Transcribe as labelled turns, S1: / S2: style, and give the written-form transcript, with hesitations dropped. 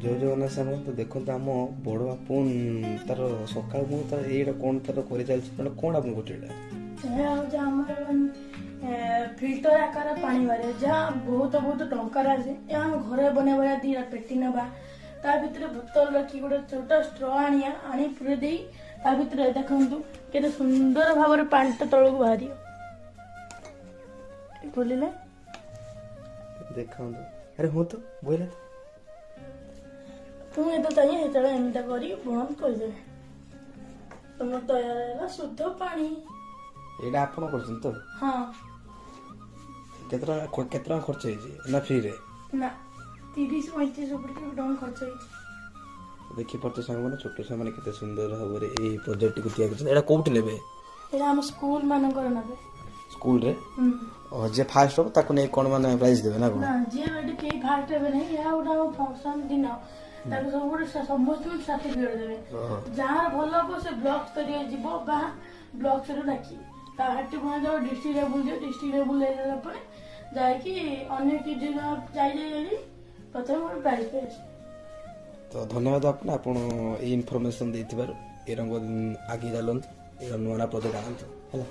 S1: ଜୟ ଜଗନ୍ନାଥ ସାଙ୍ଗ ତ ଦେଖନ୍ତୁ ଆମ ବଡ଼ ବାପୁ ତାର ସକାଳୁ ମୁଁ ତାର ଏଇଟା କ'ଣ ତାର କରି ଚାଲିଛି ମାନେ କ'ଣ ଆପଣ କରୁଛି ଏଇଟା
S2: ଏହା ହେଉଛି ଆମର ଫିଲ୍ଟର ଆକାର ପାଣି ବାହାରେ ଯାହା ବହୁତ ଟଙ୍କାର ଆସେ ଏହା ଆମେ ଘରେ ବନେଇବା ଦିଟା ପେଟି ନେବା ତା ଭିତରେ ବୋତଲ ରଖି ଗୋଟେ ଛୋଟ ଷ୍ଟ୍ର ଆଣି ପୁରେଇ ଦେଇ ତା ଭିତରେ ଦେଖନ୍ତୁ କେତେ ସୁନ୍ଦର ଭାବରେ ପାଣିଟା ତଳକୁ ବାହାରିବ ଖୋଲିଲେ
S1: ଦେଖନ୍ତୁ ଆରେ ହଁ ତ ବୋଇଲା
S2: ପୁଣି ଯେତେବେଳେ ଚାହିଁବେ ସେତେବେଳେ ଏମିତି କରି ବନ୍ଦ କରିଦେବେ ତମର ତୈୟାର ହେଲା ଶୁଦ୍ଧ ପାଣି।
S1: ଏଇଟା ଆପଣ କରୁଛନ୍ତି ତ
S2: ହଁ
S1: କେତେ ଟଙ୍କା ଖର୍ଚ୍ଚ ହେଇଛି ନା ଫ୍ରିରେ
S2: ନା 30-35 ଉପରେ ଟଙ୍କା ଖର୍ଚ୍ଚ ହେଇଛି।
S1: ଦେଖିପାରୁଛ ସାଙ୍ଗମାନେ ଛୋଟ ଛୁଆମାନେ କେତେ ସୁନ୍ଦର ଭାବରେ ଏଇ ପ୍ରୋଜେକ୍ଟଟିକୁ ତିଆରି କରିଛନ୍ତି। ଏଇଟା କୋଉଠି ନେବେ?
S2: ଏଇଟା ଆମ ସ୍କୁଲ ମାନଙ୍କର ନେବେ।
S1: ସ୍କୁଲରେ ଯିଏ ଫାଷ୍ଟ ହବ ତାକୁ ନେଇ କ'ଣ ମାନେ ପ୍ରାଇଜ ଦେବେ ନା କ'ଣ?
S2: ନା ଯିଏ ଏଠି କେହି ଫାଷ୍ଟ ହେବେ ନାହିଁ ଏହା ଗୋଟେ ଆମ ଫଙ୍କସନ ଦିନ ତାକୁ ସବୁ ଗୋଟେ ସମସ୍ତଙ୍କୁ ସାର୍ଟିଫିକେଟ ଦେବେ ଯାହାର ଭଲ ହବ ସେ ବ୍ଲକ ସ୍ତରୀୟ ଯିବ ବା ବ୍ଲକ ସ୍ତରୀୟ ଡାକିବେ ତା ହାଟି ପୁଣି ଯାଉ ଡିଷ୍ଟ୍ରିକ୍ଟ ଲେବୁଲ ଯିବ ଡିଷ୍ଟ୍ରିକ୍ଟ ଲେବୁଲ ହେଇଗଲା ପରେ ଯାଇକି ଅନ୍ୟ କିଛି ଯାଇ ପ୍ରଥମେ ଗୋଟେ ପ୍ରାଇଜ ପାଇଛି।
S1: ତ ଧନ୍ୟବାଦ ଆପଣ ଏଇ ଇନଫର୍ମେସନ ଦେଇଥିବାରୁ ଏ ରଙ୍ଗ ଆଗେଇ ଚାଲନ୍ତୁ ଏ ନୂଆ ନୂଆ ପ୍ରୋଜେକ୍ଟ ଆଣନ୍ତୁ ହେଲା।